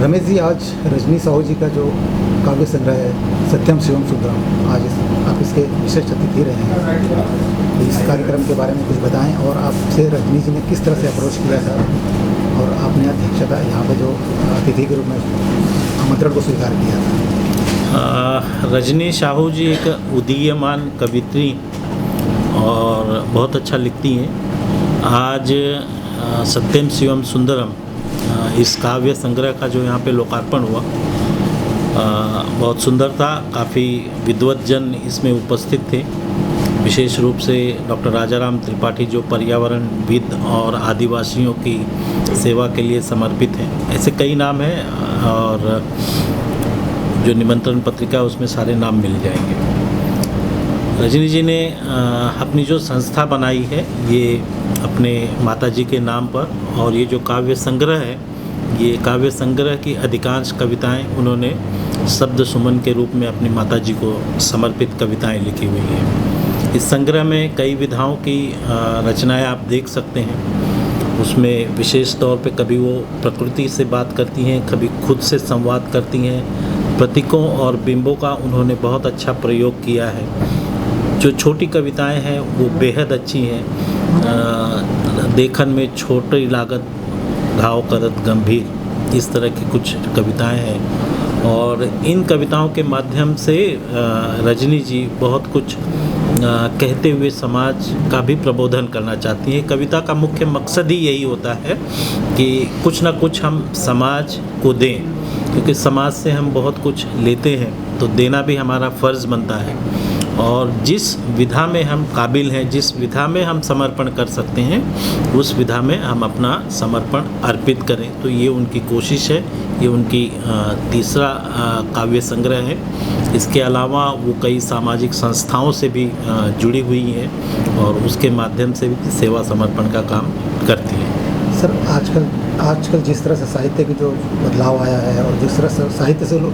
रमेश जी, आज रजनी साहू जी का जो काव्य संग्रह है सत्यम शिवम सुंदरम, आज आप इसके विशेष अतिथि रहे हैं। तो इस कार्यक्रम के बारे में कुछ बताएं और आपसे रजनी जी ने किस तरह से अप्रोच किया था और आपने अध्यक्षता यहाँ पे जो अतिथि के रूप में आमंत्रण को स्वीकार किया था। रजनी साहू जी एक उदीयमान कवित्री और बहुत अच्छा लिखती हैं। आज सत्यम शिवम सुंदरम इस काव्य संग्रह का जो यहाँ पे लोकार्पण हुआ बहुत सुंदर था। काफ़ी विद्वतजन इसमें उपस्थित थे, विशेष रूप से डॉक्टर राजाराम त्रिपाठी जो पर्यावरणविद और आदिवासियों की सेवा के लिए समर्पित हैं। ऐसे कई नाम हैं और जो निमंत्रण पत्रिका है उसमें सारे नाम मिल जाएंगे। रजनी जी ने अपनी जो संस्था बनाई है ये अपने माताजी के नाम पर, और ये जो काव्य संग्रह है ये काव्य संग्रह की अधिकांश कविताएं उन्होंने शब्द सुमन के रूप में अपनी माताजी को समर्पित कविताएं लिखी हुई हैं। इस संग्रह में कई विधाओं की रचनाएं आप देख सकते हैं। उसमें विशेष तौर पे कभी वो प्रकृति से बात करती हैं, कभी खुद से संवाद करती हैं। प्रतीकों और बिंबों का उन्होंने बहुत अच्छा प्रयोग किया है। जो छोटी कविताएं हैं वो बेहद अच्छी हैं। देखन में छोटी लागत घाव करत गंभीर, इस तरह की कुछ कविताएं हैं और इन कविताओं के माध्यम से रजनी जी बहुत कुछ कहते हुए समाज का भी प्रबोधन करना चाहती हैं। कविता का मुख्य मकसद ही यही होता है कि कुछ ना कुछ हम समाज को दें, क्योंकि समाज से हम बहुत कुछ लेते हैं तो देना भी हमारा फ़र्ज़ बनता है। और जिस विधा में हम काबिल हैं, जिस विधा में हम समर्पण कर सकते हैं, उस विधा में हम अपना समर्पण अर्पित करें। तो ये उनकी कोशिश है, ये उनकी तीसरा काव्य संग्रह है। इसके अलावा वो कई सामाजिक संस्थाओं से भी जुड़ी हुई हैं और उसके माध्यम से भी सेवा समर्पण का काम करती हैं। सर, आजकल जिस तरह से साहित्य की जो बदलाव आया है और जिस तरह से साहित्य से लोग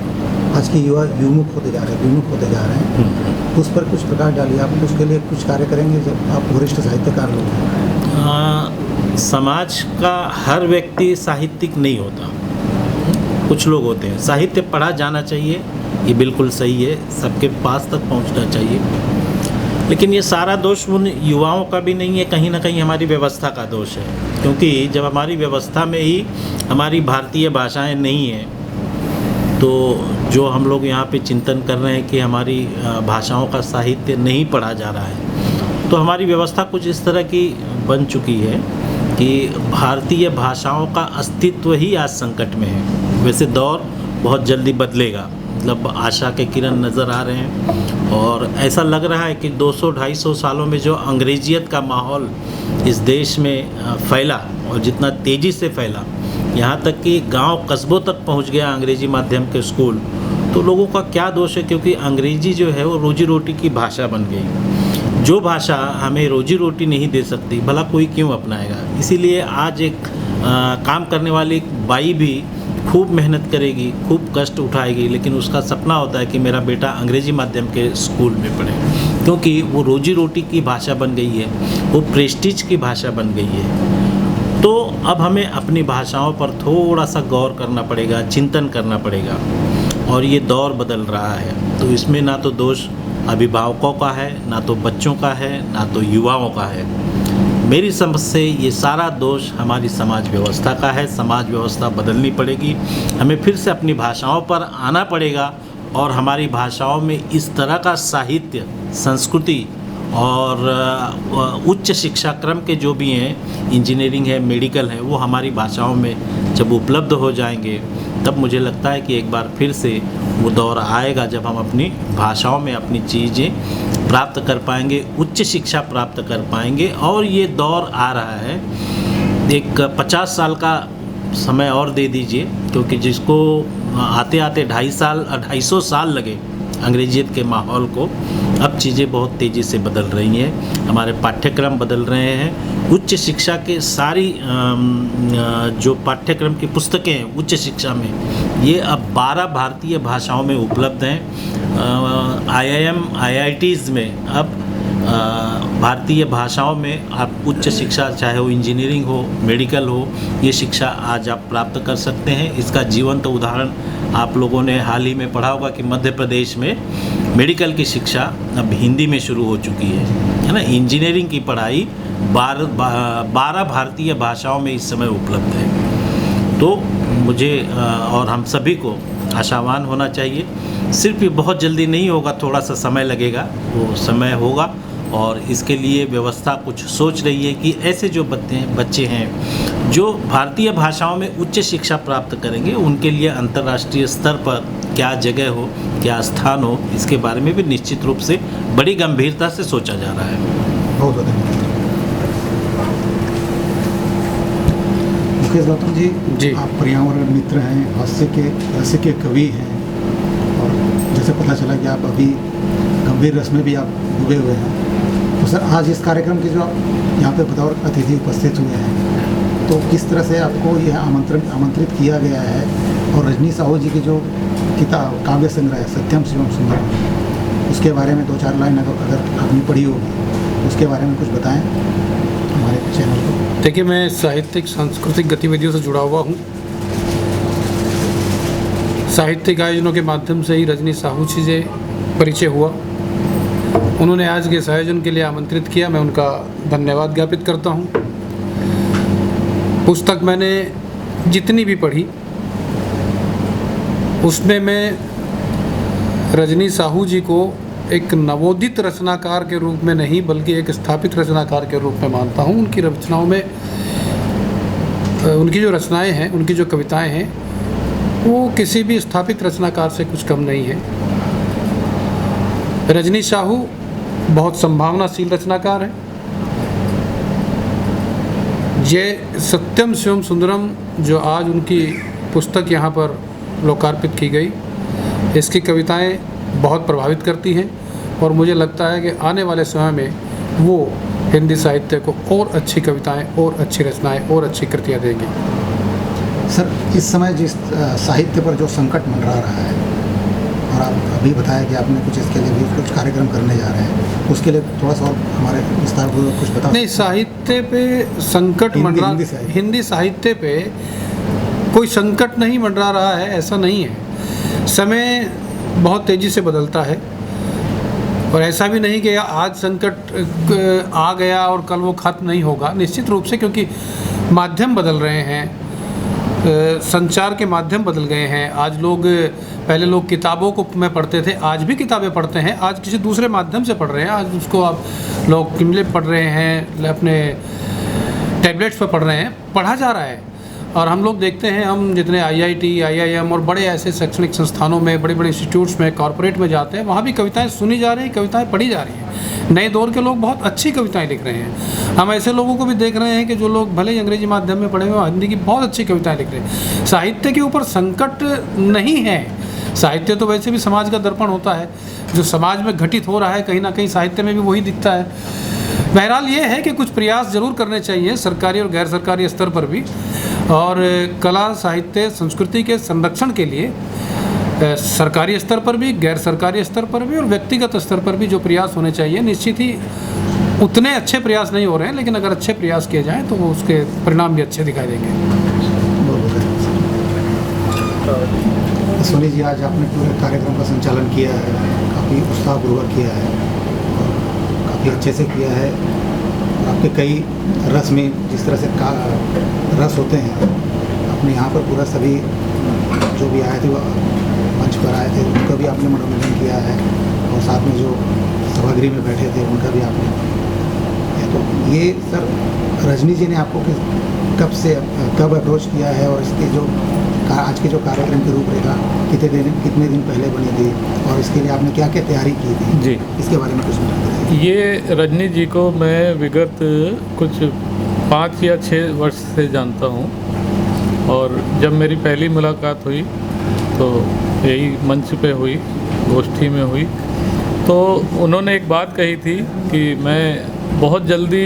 आज की युवा विमुख होते जा रहे हैं, उस पर कुछ प्रकाश डालिए। आप उसके लिए कुछ कार्य करेंगे जब आप वरिष्ठ साहित्यकार लोग हैं? समाज का हर व्यक्ति साहित्यिक नहीं होता, कुछ लोग होते हैं। साहित्य पढ़ा जाना चाहिए, ये बिल्कुल सही है, सबके पास तक पहुंचना चाहिए। लेकिन ये सारा दोष उन युवाओं का भी नहीं है, कहीं ना कहीं हमारी व्यवस्था का दोष है। क्योंकि जब हमारी व्यवस्था में ही हमारी भारतीय भाषाएं नहीं हैं, तो जो हम लोग यहाँ पे चिंतन कर रहे हैं कि हमारी भाषाओं का साहित्य नहीं पढ़ा जा रहा है, तो हमारी व्यवस्था कुछ इस तरह की बन चुकी है कि भारतीय भाषाओं का अस्तित्व ही आज संकट में है। वैसे दौर बहुत जल्दी बदलेगा, मतलब आशा के किरण नज़र आ रहे हैं और ऐसा लग रहा है कि 200-250 सालों में जो अंग्रेजियत का माहौल इस देश में फैला और जितना तेज़ी से फैला, यहाँ तक कि गांव कस्बों तक पहुँच गया अंग्रेजी माध्यम के स्कूल, तो लोगों का क्या दोष है? क्योंकि अंग्रेजी जो है वो रोजी रोटी की भाषा बन गई। जो भाषा हमें रोजी रोटी नहीं दे सकती, भला कोई क्यों अपनाएगा? इसीलिए आज एक काम करने वाली बाई भी खूब मेहनत करेगी, खूब कष्ट उठाएगी, लेकिन उसका सपना होता है कि मेरा बेटा अंग्रेजी माध्यम के स्कूल में पढ़े, क्योंकि वो रोजी रोटी की भाषा बन गई है, वो प्रेस्टीज की भाषा बन गई है। तो अब हमें अपनी भाषाओं पर थोड़ा सा गौर करना पड़ेगा, चिंतन करना पड़ेगा। और ये दौर बदल रहा है, तो इसमें ना तो दोष अभिभावकों का है, ना तो बच्चों का है, ना तो युवाओं का है। मेरी समझ से ये सारा दोष हमारी समाज व्यवस्था का है। समाज व्यवस्था बदलनी पड़ेगी, हमें फिर से अपनी भाषाओं पर आना पड़ेगा और हमारी भाषाओं में इस तरह का साहित्य, संस्कृति और उच्च शिक्षा क्रम के जो भी हैं, इंजीनियरिंग है, मेडिकल है, वो हमारी भाषाओं में जब उपलब्ध हो जाएंगे, तब मुझे लगता है कि एक बार फिर से वो दौर आएगा जब हम अपनी भाषाओं में अपनी चीज़ें प्राप्त कर पाएंगे, उच्च शिक्षा प्राप्त कर पाएंगे। और ये दौर आ रहा है, एक 50 साल का समय और दे दीजिए, क्योंकि जिसको आते आते 250 साल लगे अंग्रेजियत के माहौल को, अब चीज़ें बहुत तेज़ी से बदल रही हैं। हमारे पाठ्यक्रम बदल रहे हैं। उच्च शिक्षा के सारी जो पाठ्यक्रम की पुस्तकें हैं उच्च शिक्षा में, ये अब 12 भारतीय भाषाओं में उपलब्ध हैं। IIM, IITs में अब भारतीय भाषाओं में आप उच्च शिक्षा, चाहे वो इंजीनियरिंग हो, मेडिकल हो, ये शिक्षा आज आप प्राप्त कर सकते हैं। इसका जीवंत उदाहरण आप लोगों ने हाल ही में पढ़ा होगा कि मध्य प्रदेश में मेडिकल की शिक्षा अब हिंदी में शुरू हो चुकी है ना। इंजीनियरिंग की पढ़ाई 12 भारतीय भाषाओं में इस समय उपलब्ध है। तो मुझे और हम सभी को आशावान होना चाहिए। सिर्फ ये बहुत जल्दी नहीं होगा, थोड़ा सा समय लगेगा, वो समय होगा और इसके लिए व्यवस्था कुछ सोच रही है कि ऐसे जो बच्चे हैं जो भारतीय भाषाओं में उच्च शिक्षा प्राप्त करेंगे, उनके लिए अंतर्राष्ट्रीय स्तर पर क्या जगह हो, क्या स्थान हो, इसके बारे में भी निश्चित रूप से बड़ी गंभीरता से सोचा जा रहा है। बहुत बहुत धन्यवाद। मुकेश गौतम जी, आप पर्यावरण मित्र हैं, हास्य के कवि हैं और जैसे पता चला कि आप अभी गंभीर रस में भी आप डूबे हुए हैं। तो सर, आज इस कार्यक्रम के जो यहाँ पे बतौर अतिथि उपस्थित हुए हैं, तो किस तरह से आपको यह आमंत्रित किया गया है और रजनी साहू जी की जो किताब काव्य संग्रह सत्यम शिवम सुंदरम, उसके बारे में 2-4 लाइन अगर आपने पढ़ी होगी उसके बारे में कुछ बताएं हमारे चैनल को। देखिए, मैं साहित्यिक सांस्कृतिक गतिविधियों से जुड़ा हुआ हूँ। साहित्यिक आयोजनों के माध्यम से ही रजनी साहू जी से परिचय हुआ। उन्होंने आज के इस आयोजन के लिए आमंत्रित किया, मैं उनका धन्यवाद ज्ञापित करता हूँ। पुस्तक मैंने जितनी भी पढ़ी उसमें मैं रजनी साहू जी को एक नवोदित रचनाकार के रूप में नहीं बल्कि एक स्थापित रचनाकार के रूप में मानता हूँ। उनकी रचनाओं में उनकी जो रचनाएं हैं, उनकी जो कविताएं हैं, वो किसी भी स्थापित रचनाकार से कुछ कम नहीं है। रजनी साहू बहुत संभावनाशील रचनाकार हैं। ये सत्यम शिवम सुंदरम जो आज उनकी पुस्तक यहाँ पर लोकार्पित की गई, इसकी कविताएं बहुत प्रभावित करती हैं और मुझे लगता है कि आने वाले समय में वो हिंदी साहित्य को और अच्छी कविताएं और अच्छी रचनाएं और अच्छी कृतियाँ देंगी। सर, इस समय जिस साहित्य पर जो संकट मंडरा रहा है और आप अभी बताया कि आपने कुछ इसके लिए भी कुछ कार्यक्रम करने जा रहे हैं, उसके लिए थोड़ा सा और हमारे विस्तारपूर्वक कुछ बताओ। नहीं, साहित्य पे संकट मंडरा, हिंदी साहित्य पे कोई संकट नहीं मंडरा रहा है, ऐसा नहीं है। समय बहुत तेज़ी से बदलता है और ऐसा भी नहीं कि आज संकट आ गया और कल वो खत्म नहीं होगा। निश्चित रूप से, क्योंकि माध्यम बदल रहे हैं, संचार के माध्यम बदल गए हैं। आज पहले लोग किताबों को में पढ़ते थे, आज भी किताबें पढ़ते हैं, आज किसी दूसरे माध्यम से पढ़ रहे हैं। आज उसको आप लोग किंडल पढ़ रहे हैं, अपने टैबलेट्स पर पढ़ रहे हैं, पढ़ा जा रहा है। और हम लोग देखते हैं, हम जितने IIT, IIM और बड़े ऐसे शैक्षणिक संस्थानों में, बड़े बड़े इंस्टीट्यूट्स में, कॉरपोरेट में जाते हैं, वहाँ भी कविताएं सुनी जा रही हैं, कविताएं पढ़ी जा रही हैं। नए दौर के लोग बहुत अच्छी कविताएं लिख रहे हैं। हम ऐसे लोगों को भी देख रहे हैं कि जो लोग भले ही अंग्रेजी माध्यम में पढ़े हुए, हिंदी की बहुत अच्छी कविताएं लिख रहे हैं। साहित्य के ऊपर संकट नहीं है। साहित्य तो वैसे भी समाज का दर्पण होता है, जो समाज में घटित हो रहा है कहीं ना कहीं साहित्य में भी वही दिखता है। बहरहाल ये है कि कुछ प्रयास ज़रूर करने चाहिए सरकारी और गैर सरकारी स्तर पर भी, और कला साहित्य संस्कृति के संरक्षण के लिए सरकारी स्तर पर भी, गैर सरकारी स्तर पर भी और व्यक्तिगत स्तर पर भी जो प्रयास होने चाहिए। निश्चित ही उतने अच्छे प्रयास नहीं हो रहे हैं, लेकिन अगर अच्छे प्रयास किए जाएँ तो वो उसके परिणाम भी अच्छे दिखाई देंगे। सोनी जी, आज आपने पूरे कार्यक्रम का संचालन किया है, काफ़ी उत्साहपूर्वक किया है और काफ़ी अच्छे से किया है। आपके कई रस में जिस तरह से रस होते हैं, आपने यहाँ पर पूरा सभी जो भी आए थे, वो मंच पर आए थे, उनका भी आपने मनोरंजन किया है और साथ में जो सभागृह में बैठे थे उनका भी आपने। तो ये सर, रजनी जी ने आपको कब अप्रोच किया है और इसके जो आज के जो कार्यक्रम की रूपरेखा कितने दिन पहले बनी थी और इसके लिए आपने क्या क्या तैयारी की थी जी, इसके बारे में कुछ बताइए। ये रजनी जी को मैं विगत कुछ 5 या 6 वर्ष से जानता हूँ और जब मेरी पहली मुलाकात हुई तो यही मंच पे हुई, गोष्ठी में हुई। तो उन्होंने एक बात कही थी कि मैं बहुत जल्दी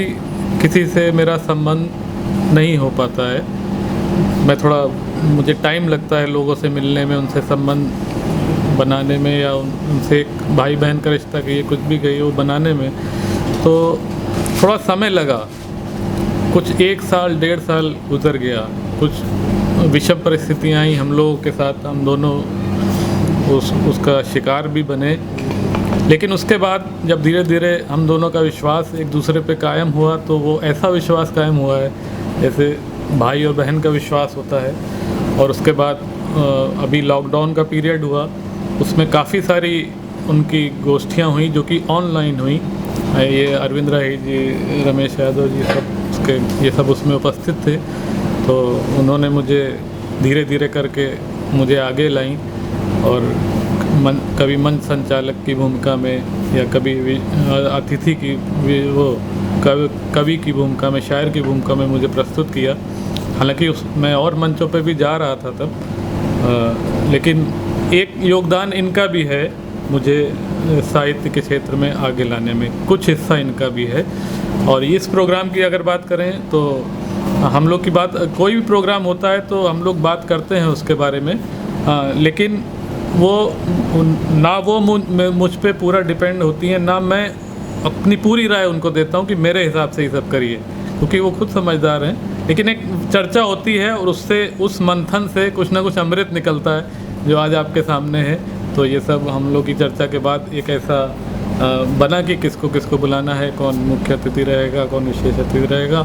किसी से मेरा संबंध नहीं हो पाता है, मुझे टाइम लगता है लोगों से मिलने में, उनसे संबंध बनाने में या उनसे एक भाई बहन का रिश्ता कहिए, कुछ भी कहिए, वो बनाने में। तो थोड़ा समय लगा, कुछ 1 साल 1.5 साल गुजर गया, कुछ विषम परिस्थितियाँ आई हम लोगों के साथ, हम दोनों उसका शिकार भी बने। लेकिन उसके बाद जब धीरे धीरे हम दोनों का विश्वास एक दूसरे पे कायम हुआ, तो वो ऐसा विश्वास कायम हुआ है जैसे भाई और बहन का विश्वास होता है। और उसके बाद अभी लॉकडाउन का पीरियड हुआ, उसमें काफ़ी सारी उनकी गोष्ठियाँ हुई जो कि ऑनलाइन हुई। ये अरविंद राही जी, रमेश यादव जी, ये सब उसमें उपस्थित थे। तो उन्होंने मुझे धीरे धीरे करके मुझे आगे लाई और कभी मंच संचालक की भूमिका में या कभी अतिथि की वो कवि की भूमिका में, शायर की भूमिका में मुझे प्रस्तुत किया। हालांकि मैं और मंचों पे भी जा रहा था तब, लेकिन एक योगदान इनका भी है मुझे साहित्य के क्षेत्र में आगे लाने में, कुछ हिस्सा इनका भी है। और इस प्रोग्राम की अगर बात करें तो हम लोग की बात, कोई भी प्रोग्राम होता है तो हम लोग बात करते हैं उसके बारे में, लेकिन वो ना वो मुझ पे पूरा डिपेंड होती है, ना मैं अपनी पूरी राय उनको देता हूँ कि मेरे हिसाब से ही सब करिए, क्योंकि वो खुद समझदार हैं। लेकिन एक चर्चा होती है और उससे, उस मंथन से कुछ ना कुछ अमृत निकलता है जो आज आपके सामने है। तो ये सब हम लोग की चर्चा के बाद एक ऐसा बना कि किसको किसको बुलाना है, कौन मुख्य अतिथि रहेगा, कौन विशेष अतिथि रहेगा।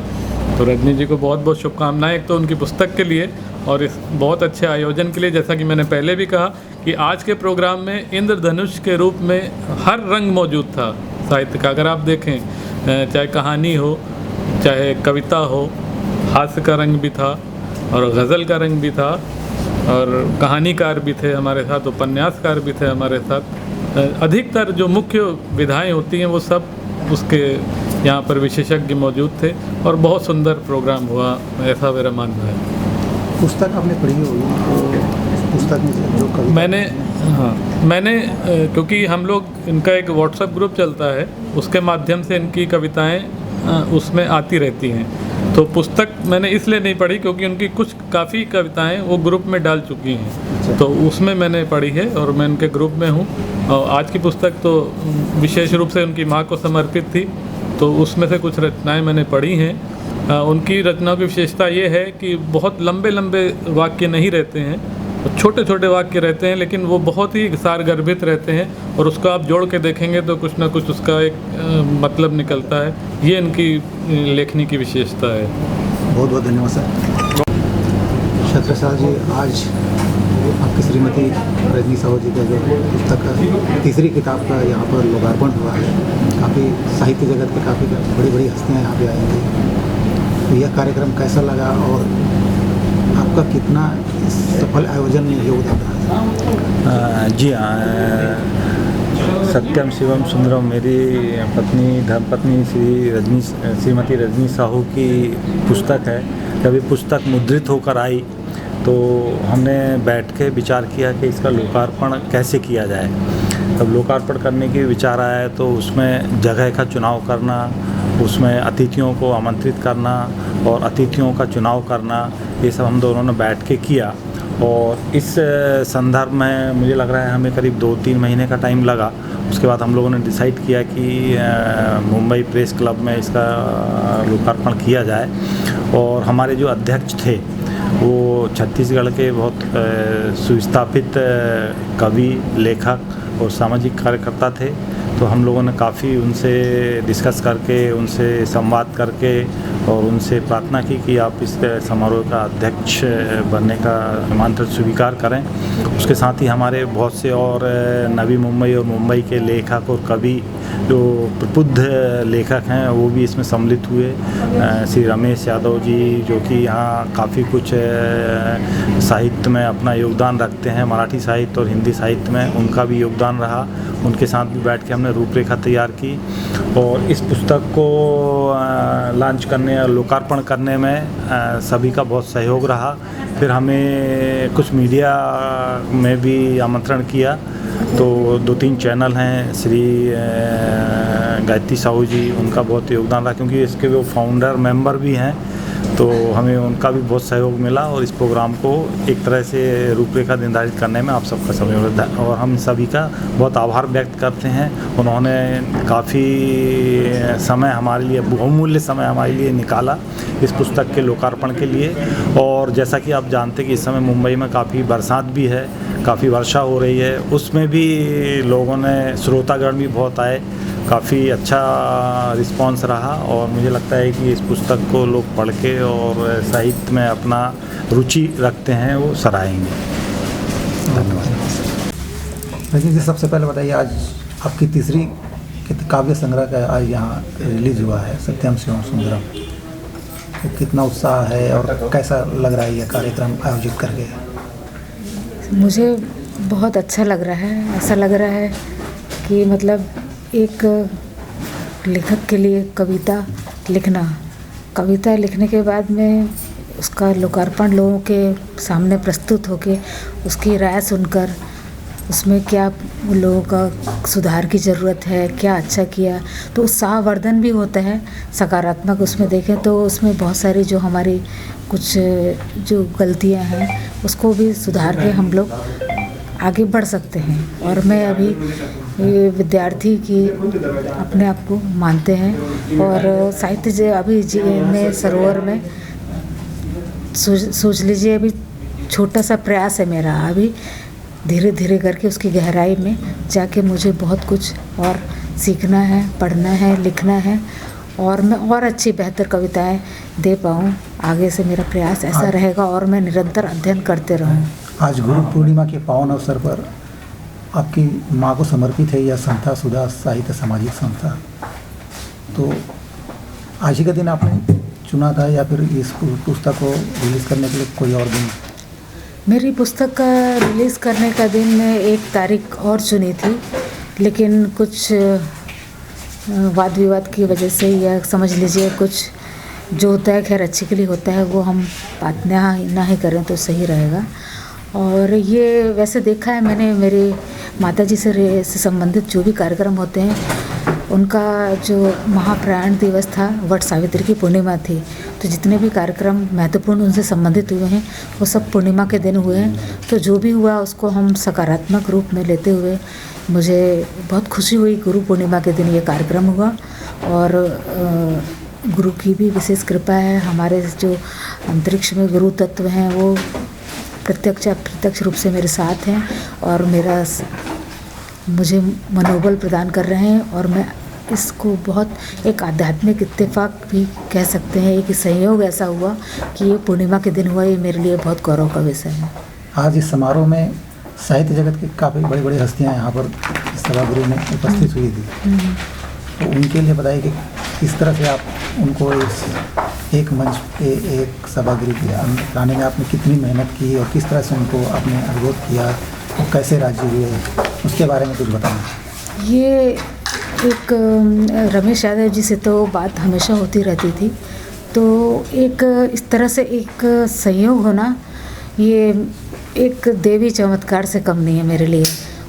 तो रजनी जी को बहुत बहुत शुभकामनाएं, एक तो उनकी पुस्तक के लिए और इस बहुत अच्छे आयोजन के लिए। जैसा कि मैंने पहले भी कहा कि आज के प्रोग्राम में इंद्रधनुष के रूप में हर रंग मौजूद था साहित्य का। अगर आप देखें, चाहे कहानी हो, चाहे कविता हो, हास्य का रंग भी था और गज़ल का रंग भी था, और कहानीकार भी थे हमारे साथ, उपन्यासकार भी थे हमारे साथ। अधिकतर जो मुख्य विधाएं होती हैं वो सब उसके यहाँ पर विशेषज्ञ मौजूद थे और बहुत सुंदर प्रोग्राम हुआ, ऐसा मेरा मानना है। पुस्तक आपने पढ़ी होगी, तो पुस्तक में जो कविता मैंने क्योंकि हम लोग, इनका एक व्हाट्सएप ग्रुप चलता है, उसके माध्यम से इनकी कविताएं उसमें आती रहती हैं। तो पुस्तक मैंने इसलिए नहीं पढ़ी क्योंकि उनकी कुछ काफ़ी कविताएं वो ग्रुप में डाल चुकी हैं, तो उसमें मैंने पढ़ी है और मैं उनके ग्रुप में हूँ। और आज की पुस्तक तो विशेष रूप से उनकी माँ को समर्पित थी, तो उसमें से कुछ रचनाएं मैंने पढ़ी हैं। उनकी रचनाओं की विशेषता ये है कि बहुत लंबे लंबे वाक्य नहीं रहते हैं, छोटे छोटे वाक्य रहते हैं, लेकिन वो बहुत ही सारगर्भित रहते हैं और उसको आप जोड़ के देखेंगे तो कुछ ना कुछ उसका एक मतलब निकलता है। ये इनकी लेखनी की विशेषता है। बहुत बहुत धन्यवाद सर। छत्रसाल जी, आज आपकी श्रीमती रजनी साहू जी का जो पुस्तक का तीसरी किताब का यहाँ पर लोकार्पण हुआ है। काफ़ी साहित्य जगत के काफ़ी बड़ी बड़ी हस्तियाँ यहाँ पे आएंगी। तो यह कार्यक्रम कैसा लगा और आपका कितना सफल आयोजन में योगदान रहा? जी हाँ, सत्यम शिवम सुंदरम मेरी पत्नी, धर्मपत्नी श्रीमती रजनी साहू की पुस्तक है। जब ये पुस्तक मुद्रित होकर आई तो हमने बैठ के विचार किया कि इसका लोकार्पण कैसे किया जाए। तब लोकार्पण करने की विचार आया तो उसमें जगह का चुनाव करना, उसमें अतिथियों को आमंत्रित करना और अतिथियों का चुनाव करना, ये सब हम दोनों ने बैठ के किया। और इस संदर्भ में मुझे लग रहा है हमें करीब 2-3 महीने का टाइम लगा। उसके बाद हम लोगों ने डिसाइड किया कि मुंबई प्रेस क्लब में इसका लोकार्पण किया जाए। और हमारे जो अध्यक्ष थे वो छत्तीसगढ़ के बहुत सुस्थापित कवि, लेखक और सामाजिक कार्यकर्ता थे। तो हम लोगों ने काफ़ी उनसे डिस्कस करके, उनसे संवाद करके और उनसे प्रार्थना की कि आप इस समारोह का अध्यक्ष बनने का आमंत्रण स्वीकार करें। उसके साथ ही हमारे बहुत से और नवी मुंबई और मुंबई के लेखक और कवि जो प्रबुद्ध लेखक हैं वो भी इसमें सम्मिलित हुए। श्री रमेश यादव जी जो कि यहाँ काफ़ी कुछ साहित्य में अपना योगदान रखते हैं, मराठी साहित्य और हिंदी साहित्य में उनका भी योगदान रहा। उनके साथ भी बैठ के हमने रूपरेखा तैयार की और इस पुस्तक को लॉन्च करने और लोकार्पण करने में सभी का बहुत सहयोग रहा। फिर हमें कुछ मीडिया में भी आमंत्रण किया, तो 2-3 चैनल हैं, श्री गायत्री साहू जी, उनका बहुत योगदान रहा क्योंकि इसके वो फाउंडर मेंबर भी हैं। तो हमें उनका भी बहुत सहयोग मिला और इस प्रोग्राम को एक तरह से रूपरेखा निर्धारित करने में आप सबका सहयोग है और हम सभी का बहुत आभार व्यक्त करते हैं। उन्होंने काफ़ी समय हमारे लिए, बहुमूल्य समय हमारे लिए निकाला इस पुस्तक के लोकार्पण के लिए। और जैसा कि आप जानते हैं कि इस समय मुंबई में काफ़ी बरसात भी है, काफ़ी वर्षा हो रही है, उसमें भी लोगों ने, श्रोतागण भी बहुत आए, काफ़ी अच्छा रिस्पांस रहा और मुझे लगता है कि इस पुस्तक को लोग पढ़ के और साहित्य में अपना रुचि रखते हैं वो सराहेंगे। धन्यवाद। रजनी जी, सबसे पहले बताइए, आज आपकी तीसरी काव्य संग्रह का आज यहाँ रिलीज हुआ है, सत्यम शिवम सुंदरम। तो कितना उत्साह है और कैसा लग रहा है ये कार्यक्रम आयोजित करके? मुझे बहुत अच्छा लग रहा है। ऐसा लग रहा है कि मतलब एक लेखक के लिए कविता लिखने के बाद में उसका लोकार्पण लोगों के सामने प्रस्तुत होके उसकी राय सुनकर उसमें क्या लोगों का सुधार की ज़रूरत है, क्या अच्छा किया, तो उत्साहवर्धन भी होता है। सकारात्मक उसमें देखें तो उसमें बहुत सारी जो हमारी कुछ जो गलतियां हैं उसको भी सुधार के हम लोग आगे बढ़ सकते हैं। और मैं अभी विद्यार्थी की अपने आप को मानते हैं और साहित्य अभी में सरोवर में सोच लीजिए अभी छोटा सा प्रयास है मेरा। अभी धीरे धीरे करके उसकी गहराई में जाके मुझे बहुत कुछ और सीखना है, पढ़ना है, लिखना है और मैं और अच्छी बेहतर कविताएं दे पाऊँ। आगे से मेरा प्रयास ऐसा रहेगा और मैं निरंतर अध्ययन करते रहूँ। आज गुरु पूर्णिमा के पावन अवसर पर आपकी माँ को समर्पित है यह संस्था सुधा साहित्य सामाजिक संस्था, तो आज ही का दिन आपने चुना था या फिर इस पुस्तक को रिलीज़ करने के लिए कोई और दिन? मेरी पुस्तक का रिलीज़ करने का दिन मैं एक तारीख और चुनी थी, लेकिन कुछ वाद विवाद की वजह से या समझ लीजिए कुछ जो होता है खैर अच्छे के लिए होता है, वो हम बात ना ही करें तो सही रहेगा। और ये वैसे देखा है मैंने, मेरे माताजी से संबंधित जो भी कार्यक्रम होते हैं उनका जो महाप्रयाण दिवस था, वट सावित्री की पूर्णिमा थी, तो जितने भी कार्यक्रम महत्वपूर्ण उनसे संबंधित हुए हैं वो सब पूर्णिमा के दिन हुए हैं। तो जो भी हुआ उसको हम सकारात्मक रूप में लेते हुए मुझे बहुत खुशी हुई। गुरु पूर्णिमा के दिन ये कार्यक्रम हुआ और गुरु की भी विशेष कृपा है। हमारे जो अंतरिक्ष में गुरु तत्व हैं वो प्रत्यक्ष रूप से मेरे साथ हैं और मुझे मनोबल प्रदान कर रहे हैं और मैं इसको बहुत एक आध्यात्मिक इत्तेफाक भी कह सकते हैं। एक संयोग ऐसा हुआ कि ये पूर्णिमा के दिन हुआ, ये मेरे लिए बहुत गौरव का विषय है। आज इस समारोह में साहित्य जगत की काफ़ी बड़ी बड़ी हस्तियां यहाँ पर सभागृह में उपस्थित हुई थी, तो उनके लिए बताइए कि किस तरह से आप उनको इस एक मंच पे एक सभागृह लाने में आपने कितनी मेहनत की और किस तरह से उनको आपने अनुरोध किया और कैसे राजी हुए, उसके बारे में कुछ बताएं। ये एक रमेश यादव जी से तो बात हमेशा होती रहती थी, तो एक इस तरह से एक संयोग होना ये एक देवी चमत्कार से कम नहीं है मेरे लिए।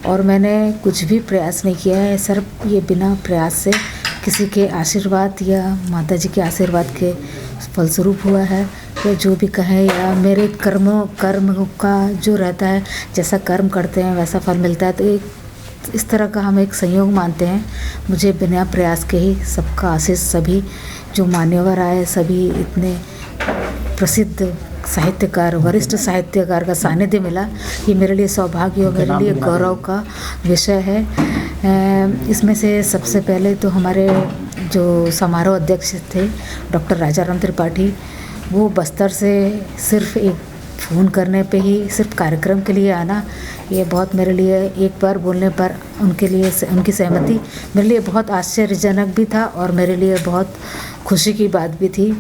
और मैंने कुछ भी प्रयास नहीं किया है, सिर्फ ये बिना प्रयास से किसी के आशीर्वाद या माताजी के आशीर्वाद के फलस्वरूप हुआ है, या जो भी कहें या मेरे कर्म का जो रहता है, जैसा कर्म करते हैं वैसा फल मिलता है, तो एक इस तरह का हम एक संयोग मानते हैं। मुझे बिना प्रयास के ही सबका आशीष, सभी जो मान्यवर आए, सभी इतने प्रसिद्ध साहित्यकार, वरिष्ठ साहित्यकार का सानिध्य मिला, ये मेरे लिए सौभाग्य और मेरे लिए गौरव का विषय है। इसमें से सबसे पहले तो हमारे जो समारोह अध्यक्ष थे डॉक्टर राजाराम त्रिपाठी, वो बस्तर से सिर्फ एक फ़ोन करने पे ही सिर्फ कार्यक्रम के लिए आना, ये बहुत मेरे लिए, एक बार बोलने पर उनके लिए उनकी सहमति मेरे लिए बहुत आश्चर्यजनक भी था और मेरे लिए बहुत खुशी की बात भी थी।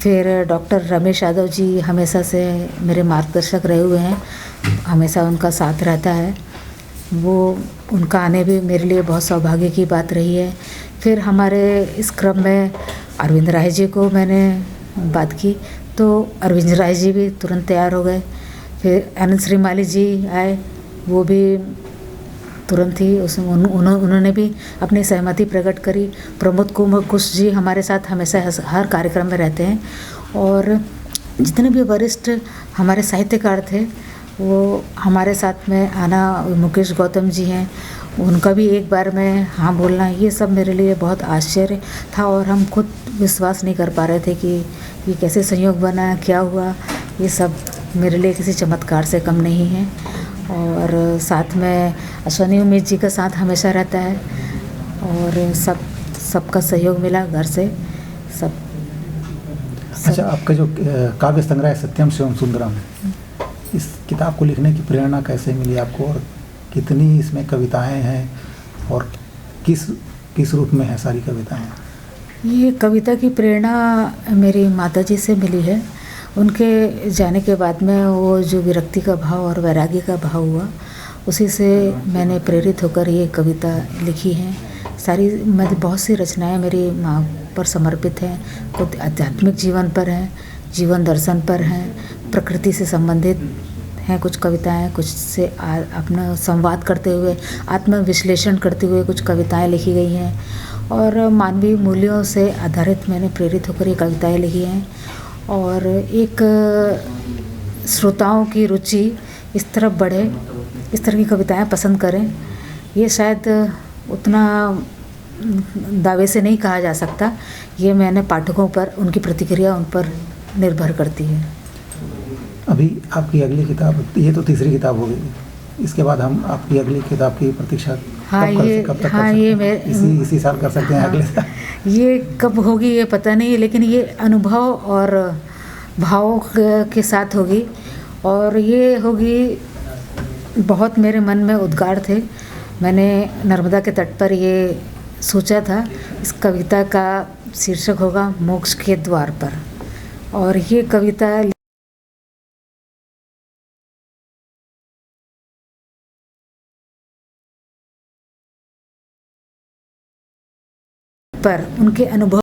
फिर डॉक्टर रमेश यादव जी हमेशा से मेरे मार्गदर्शक रहे हुए हैं, हमेशा उनका साथ रहता है, वो उनका आने भी मेरे लिए बहुत सौभाग्य की बात रही है। फिर हमारे इस क्रम में अरविंद राय जी को मैंने बात की तो अरविंद राय जी भी तुरंत तैयार हो गए। फिर आनंद श्रीमाली जी आए, वो भी तुरंत ही उन्होंने भी अपनी सहमति प्रकट करी। प्रमोद कुश जी हमारे साथ हमेशा हर कार्यक्रम में रहते हैं और जितने भी वरिष्ठ हमारे साहित्यकार थे वो हमारे साथ में आना, मुकेश गौतम जी हैं, उनका भी एक बार में हाँ बोलना, ये सब मेरे लिए बहुत आश्चर्य था और हम खुद विश्वास नहीं कर पा रहे थे कि ये कैसे संयोग बना, क्या हुआ। ये सब मेरे लिए किसी चमत्कार से कम नहीं है। और साथ में अश्वनी उमेश जी का साथ हमेशा रहता है और सबका सहयोग मिला घर से सब। अच्छा, आपका जो काव्य संग्रह है सत्यम शिवम सुंदरम, इस किताब को लिखने की प्रेरणा कैसे मिली आपको और कितनी इसमें कविताएं हैं और किस रूप में है सारी कविताएं? ये कविता की प्रेरणा मेरी माताजी से मिली है। उनके जाने के बाद में वो जो विरक्ति का भाव और वैराग्य का भाव हुआ, उसी से मैंने प्रेरित होकर ये कविता लिखी है। सारी बहुत सी रचनाएं मेरी माँ पर समर्पित हैं। कुछ आध्यात्मिक जीवन पर हैं, जीवन दर्शन पर हैं, प्रकृति से संबंधित हैं कुछ कविताएं, कुछ से अपना संवाद करते हुए, आत्मविश्लेषण करते हुए कुछ कविताएं लिखी गई हैं और मानवीय मूल्यों से आधारित मैंने प्रेरित होकर ये कविताएं लिखी हैं। और एक श्रोताओं की रुचि इस तरफ बढ़े, इस तरह की कविताएं पसंद करें, ये शायद उतना दावे से नहीं कहा जा सकता। ये मैंने पाठकों पर, उनकी प्रतिक्रिया उन पर निर्भर करती है। अभी आपकी अगली किताब, ये तो तीसरी किताब होगी, इसके बाद हम आपकी अगली किताब की प्रतीक्षा कब तक कर सकते हैं? इसी साल कर सकते हैं? अगले साल ये कब होगी ये पता नहीं, लेकिन ये अनुभव और भाव के साथ होगी और ये होगी। बहुत मेरे मन में उद्गार थे, मैंने नर्मदा के तट पर ये सोचा था। इस कविता का शीर्षक होगा मोक्ष के द्वार पर, और ये कविता पर उनके अनुभव